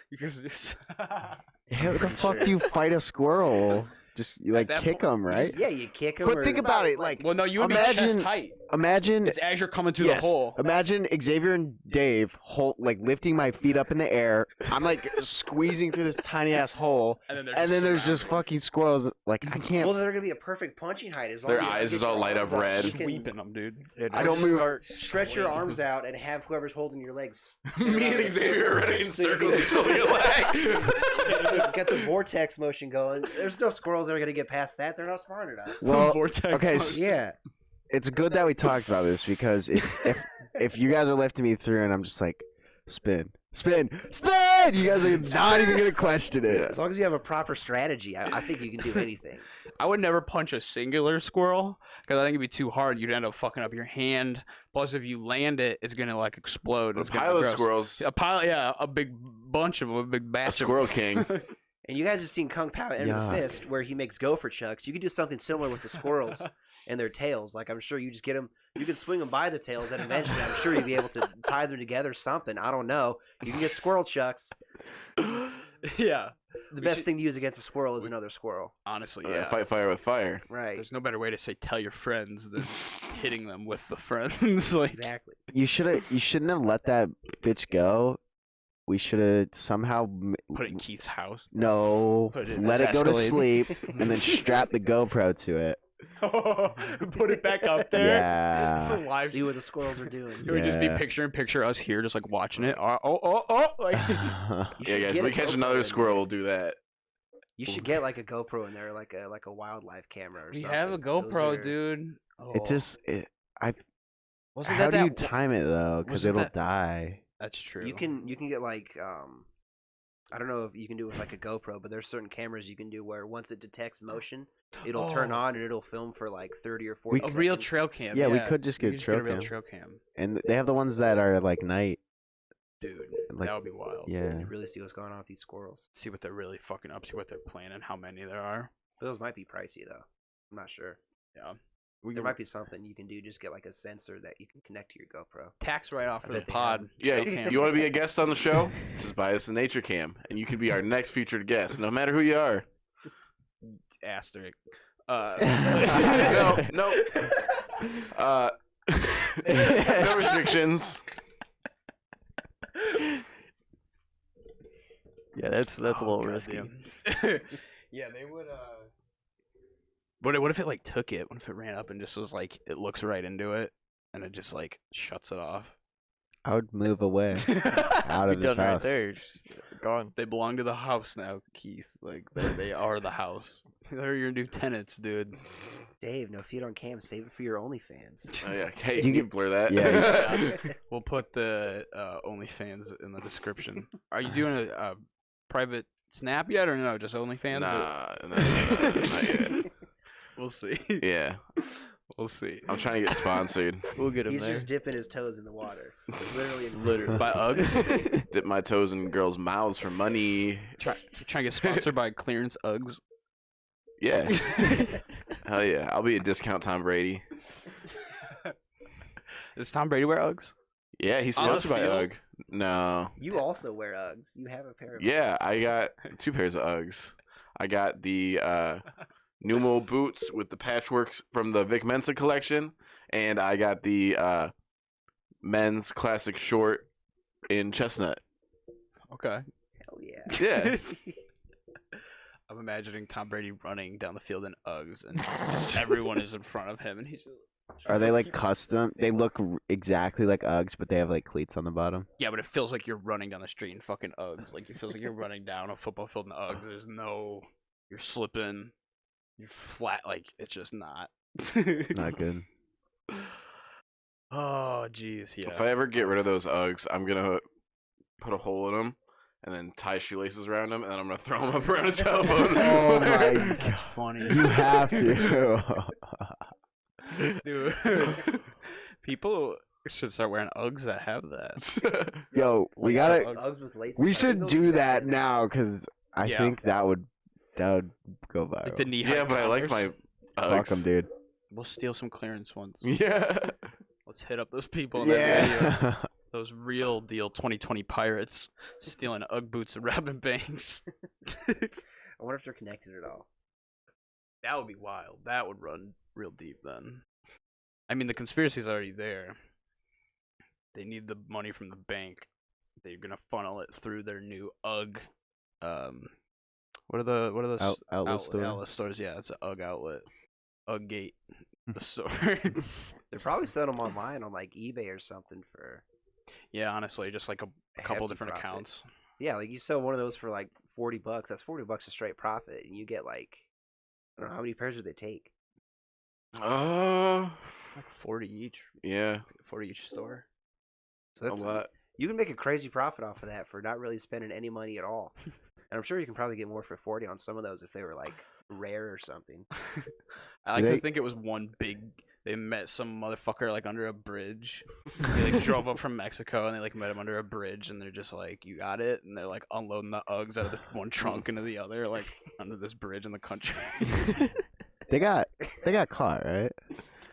Because just How the fuck do you fight a squirrel? Just you like kick them, right? Yeah, you kick them. But think about it, like, well, no, you would be chest height. Imagine it's as you're coming through the hole. Imagine Xavier and Dave like lifting my feet up in the air. I'm like squeezing through this tiny ass hole, and then there's just fucking squirrels. Like I can't. Well, they're gonna be a perfect punching height as long their as eyes is all light up red. Sweeping them, dude. I don't move. Stretch your arms out and have whoever's holding your legs. Me and Xavier are running in circles until your leg. Get the vortex motion going. There's no squirrels that are gonna get past that. They're not smart enough. Well, vortex okay, yeah. It's good that we talked about this because if you guys are lifting me through and I'm just like spin, you guys are not even gonna question it. As long as you have a proper strategy, I think you can do anything. I would never punch a singular squirrel because I think it'd be too hard. You'd end up fucking up your hand. Plus, if you land it, it's gonna like explode. A pile of squirrels. A pile, yeah, a big bunch of them, a big batch. A squirrel king. And you guys have seen Kung Pao Enter the Fist, where he makes gopher chucks. You can do something similar with the squirrels and their tails. Like, I'm sure you just get them, you can swing them by the tails, and eventually I'm sure you'd be able to tie them together something. I don't know. You can get squirrel chucks. Yeah. The best thing to use against a squirrel is another squirrel. Honestly, yeah. Fight fire with fire. Right. There's no better way to say tell your friends than hitting them with the friends. Like, exactly. You shouldn't have let that bitch go. We should have somehow put it in Keith's house. No, let it go to sleep and then strap the GoPro to it. Put it back up there. Yeah. See what the squirrels are doing. It would just be picture us here, just like watching it. Like, yeah, guys, we catch another squirrel, we'll do that. You should get like a GoPro in there, like a wildlife camera or something. We have a GoPro, dude. How do you time it though? Because it'll die. That's true. You can get like I don't know if you can do it with like a GoPro, but there's certain cameras you can do where once it detects motion, it'll turn on and it'll film for like 30 or 40 seconds. A real trail cam. Yeah, we could just get a trail cam. And they have the ones that are like night. Dude, like, that would be wild. Yeah. You really see what's going on with these squirrels. See what they're really fucking up to, what they're planning, how many there are. Those might be pricey though. I'm not sure. Yeah. There might be something you can do. Just get like a sensor that you can connect to your GoPro. Tax write-off for the pod. Yeah, you want to be a guest on the show? Just buy us a nature cam, and you can be our next featured guest, no matter who you are. Asterisk. No. No restrictions. Yeah, that's a little risky. Yeah, they would. What if it like took it? What if it ran up and just was like it looks right into it and it just like shuts it off? I would move away out of this house. Right there, just gone. They belong to the house now, Keith. Like they are the house. They're your new tenants, dude. Dave, no feed on cam. Save it for your OnlyFans. Oh yeah, hey, you can blur that. Yeah. We'll put the OnlyFans in the description. Are you doing a private snap yet, or no? Just OnlyFans? Nah, not yet. We'll see. Yeah. We'll see. I'm trying to get sponsored. We'll get him He's there. just dipping his toes in the water. Literally. By Uggs? Dip my toes in girls' mouths for money. Trying to get sponsored by Clearance Uggs. Yeah. Hell yeah. I'll be a discount Tom Brady. Does Tom Brady wear Uggs? Yeah, he's sponsored by Ugg. No. You also wear Uggs. You have a pair of Yeah, Uggs. I got 2 pairs of Uggs. I got the Numo boots with the patchworks from the Vic Mensa collection, and I got the men's classic short in chestnut. Okay. Hell yeah. Yeah. I'm imagining Tom Brady running down the field in Uggs, and everyone is in front of him, and he's just... Are they like custom? They look exactly like Uggs, but they have like cleats on the bottom. Yeah, but it feels like you're running down the street in fucking Uggs. Like, it feels like you're running down a football field in Uggs. There's no... You're slipping. You're flat. Like, it's just not. Not good. Oh, jeez, yeah. If I ever get rid of those Uggs, I'm going to put a hole in them and then tie shoelaces around them, and then I'm going to throw them up around a telephone. Oh, my God. That's funny. You have to. Dude. People should start wearing Uggs that have that. Yo, we gotta. Uggs with laces. We should do that now because I think that would go viral. Like the knee Yeah, but I like my Uggs. Fuck them, dude. We'll steal some clearance ones. Yeah. Let's hit up those people in that video. Those real deal 2020 pirates stealing Ugg boots and robbing banks. I wonder if they're connected at all. That would be wild. That would run real deep then. I mean, the conspiracy's already there. They need the money from the bank. They're gonna funnel it through their new Ugg. What are those outlet stores? Yeah, it's an Ugg outlet. Ugg Gate, the store. They're probably selling them online on like eBay or something for. Yeah, honestly, just like a couple different accounts. Yeah, like you sell one of those for like $40. That's $40 a straight profit, and you get like, I don't know how many pairs do they take. Like 40 each. Yeah. 40 each store. So that's a lot. You can make a crazy profit off of that for not really spending any money at all. And I'm sure you can probably get more for 40 on some of those if they were like rare or something. I like to think it was one big. They met some motherfucker like under a bridge. They like drove up from Mexico and they like met him under a bridge and they're just like, "You got it," and they're like unloading the Uggs out of the one trunk into the other, like under this bridge in the country. They got caught, right?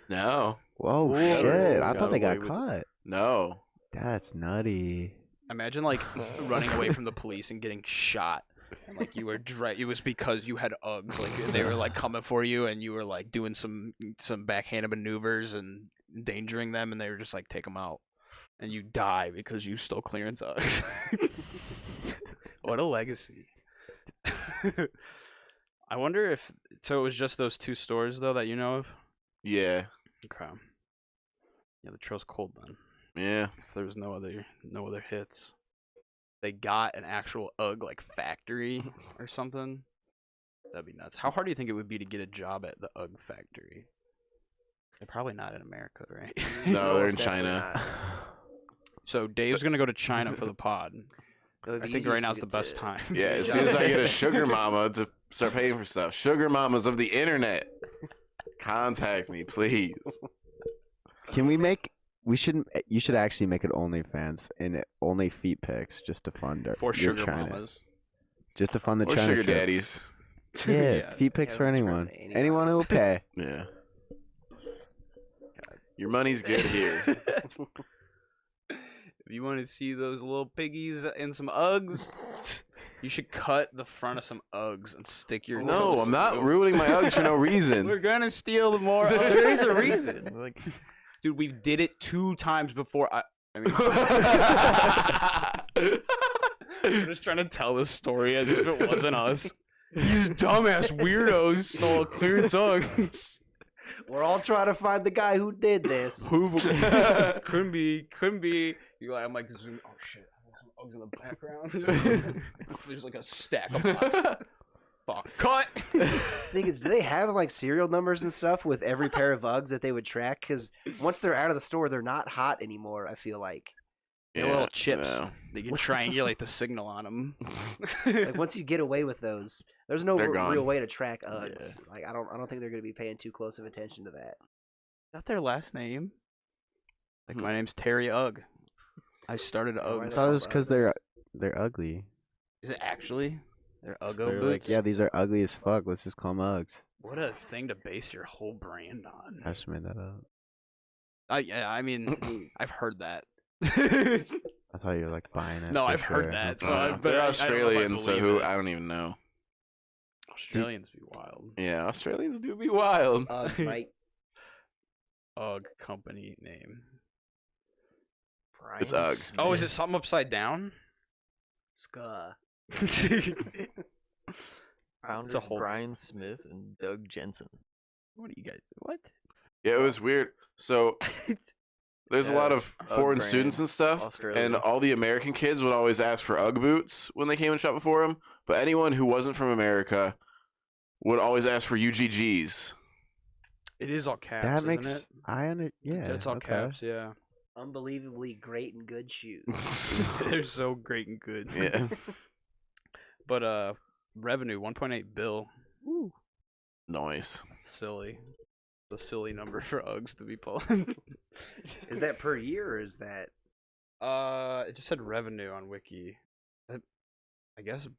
No. Whoa, shit! I thought they got caught. No. That's nutty. Imagine like running away from the police and getting shot And, like you were it was because you had Uggs. Like they were like coming for you, and you were like doing some backhanded maneuvers and endangering them, and they were just like take them out, and you die because you stole clearance Uggs. What a legacy. I wonder if it was just those 2 stores though that you know of. Yeah. Okay. Yeah, the trail's cold then. Yeah. If there was no other hits, they got an actual Ugg like factory or something. That'd be nuts. How hard do you think it would be to get a job at the Ugg factory? They're probably not in America, right? No, they're in China. So Dave's gonna go to China for the pod. I think right now's the best time. Yeah, as soon as I get a sugar mama to start paying for stuff. Sugar mamas of the internet, contact me, please. Can we make? You should actually make it OnlyFans and only feet pics just to fund it. For sugar mamas. Just to fund the or China sugar trip. daddies. Yeah, feet pics for anyone. Anyone who will pay. Yeah. Your money's good here. If you want to see those little piggies in some Uggs, you should cut the front of some Uggs and stick your. No, I'm not ruining my Uggs for no reason. We're gonna steal more. There is a reason. Like, dude, we did it 2 times before. I mean, I'm just trying to tell this story as if it wasn't us. These dumbass weirdos stole clearance Uggs. We're all trying to find the guy who did this. Couldn't be. I'm like, zoom. Oh shit! I have some Uggs in the background. There's like a stack of Uggs. Fuck. Cut. Thing is, do they have like serial numbers and stuff with every pair of Uggs that they would track? Because once they're out of the store, they're not hot anymore. I feel like. They're little chips. No. They can triangulate the signal on them. Like once you get away with those, there's no real way to track Uggs. Yeah. Like I don't think they're gonna be paying too close of attention to that. Not their last name. Like my name's Terry Ugg. I started Ugg. I thought it was because they're ugly. Is it actually? They're Uggo boots? Like, yeah, these are ugly as fuck. Let's just call them Uggs. What a thing to base your whole brand on. I just made that up. I mean, I've heard that. I thought you were like buying it. No, I've heard that. So they're Australian, so I don't even know. Australians be wild. Yeah, Australians do be wild. Uggs, Mike. Ugg company name. It's Ugg. Oh, is it something upside down? Ska. Founded Brian Smith and Doug Jensen. What do you guys? What? Yeah, it was weird. So there's a lot of foreign students and stuff, and all the American kids would always ask for Ugg boots when they came and shop before them. But anyone who wasn't from America would always ask for UGGs. It is all caps. That makes isn't it? Yeah, it's all caps. Yeah. Unbelievably great and good shoes. They're so great and good. Yeah. But revenue 1.8 bill. Woo. Nice. Silly. The silly number for Uggs to be pulling. Is that per year or is that? It just said revenue on Wiki. I guess $1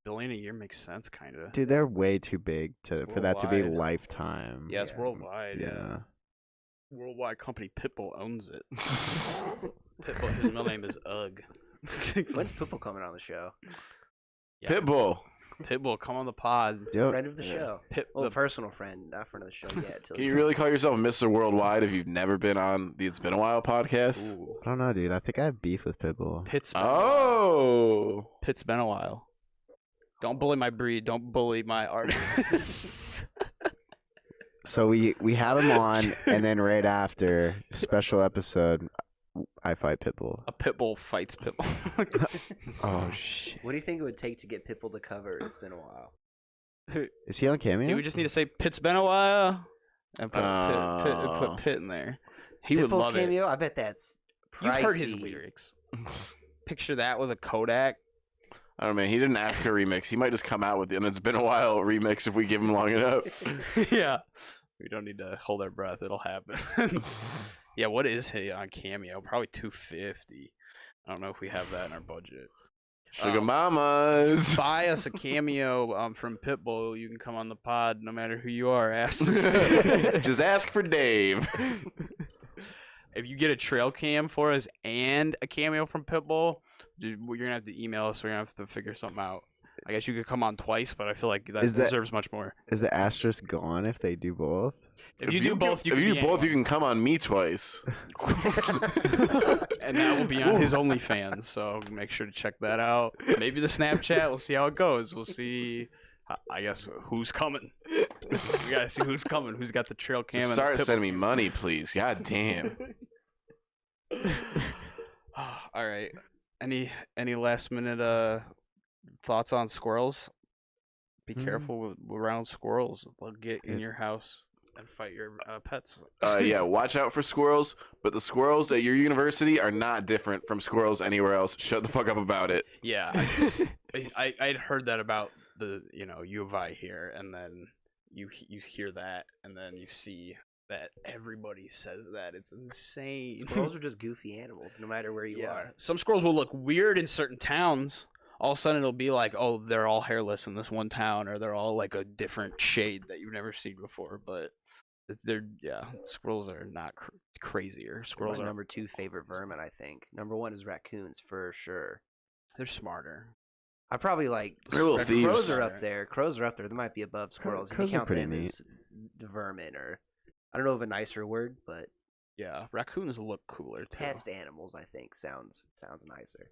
billion a year makes sense, kind of. Dude, they're way too big for that to be lifetime. Yeah, it's worldwide. Yeah. Worldwide company Pitbull owns it. Pitbull, his middle name is Ugg. When's Pitbull coming on the show? Yeah. Pitbull, come on the pod. Friend of the show. The personal friend, not friend of the show yet. Can you really call yourself Mr. Worldwide if you've never been on the It's Been a While podcast? Ooh. I don't know, dude. I think I have beef with Pitbull. Pit's been a while. Don't bully my breed. Don't bully my artist. So we have him on, and then right after, special episode, I fight Pitbull. A Pitbull fights Pitbull. Oh, shit. What do you think it would take to get Pitbull to cover It's Been a While? Is he on Cameo? He would just need to say, Pit's been a while, and put Pit in there. He Pitbull's would love Cameo? it. I bet that's pricey. You've heard his lyrics. Picture that with a Kodak. I don't know, man. He did an Africa remix. He might just come out with the It's Been a While remix if we give him long enough. Yeah. We don't need to hold our breath. It'll happen. Yeah, what is he on Cameo? Probably $250. I don't know if we have that in our budget. Sugar mamas. Buy us a Cameo from Pitbull. You can come on the pod no matter who you are. Ask. Just ask for Dave. If you get a trail cam for us and a Cameo from Pitbull, dude, you're going to have to email us. We're going to have to figure something out. I guess you could come on twice, but I feel like that deserves much more. Is the asterisk gone if they do both? If you do both, you can come on me twice. And that will be on his OnlyFans, so make sure to check that out. Maybe the Snapchat. We'll see how it goes. We'll see. I guess who's coming. We gotta see who's coming. Who's got the trail cam? Start sending me money, please. God damn. All right. Any last minute thoughts on squirrels? Be careful around squirrels. They'll get in your house and fight your pets. Yeah, watch out for squirrels. But the squirrels at your university are not different from squirrels anywhere else. Shut the fuck up about it. Yeah, I'd heard that about the U of I here, and then you hear that, and then you see that everybody says that. It's insane. Squirrels are just goofy animals, no matter where you are. Some squirrels will look weird in certain towns. All of a sudden, it'll be like, oh, they're all hairless in this one town, or they're all like a different shade that you've never seen before. But squirrels are not crazier. Squirrels are my number 2 favorite vermin, I think. Number 1 is raccoons for sure. They're smarter. I probably like crows are up there. Crows are up there. They might be above squirrels. Crows are pretty neat. As vermin, or I don't know of a nicer word, but yeah, raccoons look cooler too. Pest animals, I think, sounds nicer.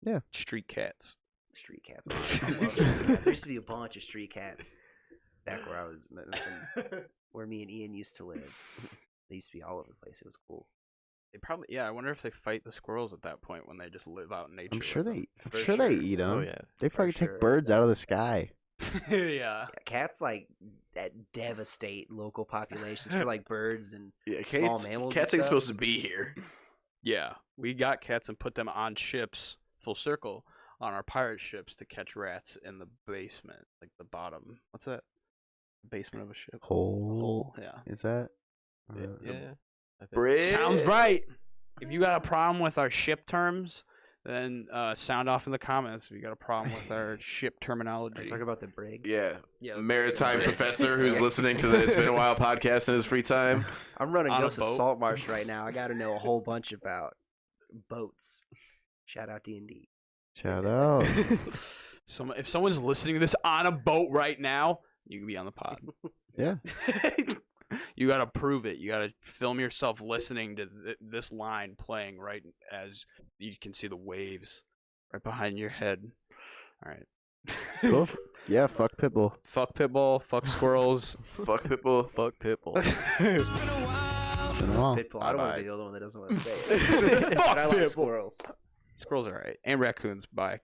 Yeah, street cats. Street cats. I love street cats. There used to be a bunch of street cats back where I was, where me and Ian used to live. They used to be all over the place. It was cool. They probably, yeah. I wonder if they fight the squirrels at that point when they just live out in nature. I'm sure they eat them. Oh yeah, they probably take birds out of the sky. Yeah. Cats like that devastate local populations for like birds and small mammals. Cats ain't supposed to be here. Yeah, we got cats and put them on ships, full circle, on our pirate ships to catch rats in the basement, like the bottom. What's that? Basement of a ship. Hole. Yeah. Is that? Yeah. Sounds right. If you got a problem with our ship terms, then sound off in the comments if you got a problem with our ship terminology. Talk about the brig. Yeah. Maritime professor who's listening to the It's Been a While podcast in his free time. I'm running Joseph Saltmarsh right now. I got to know a whole bunch about boats. Shout out D&D. Shout out. If someone's listening to this on a boat right now, you can be on the pod. Yeah. You got to prove it. You got to film yourself listening to this line playing right as you can see the waves right behind your head. All right. Cool. Yeah, fuck Pitbull. Fuck Pitbull. Fuck squirrels. Fuck Pitbull. Fuck Pitbull. It's been a while. Pitbull. I don't want to be the only one that doesn't want to say it. Fuck but I like Pitbull. squirrels. Squirrels are right. And raccoons. Bye.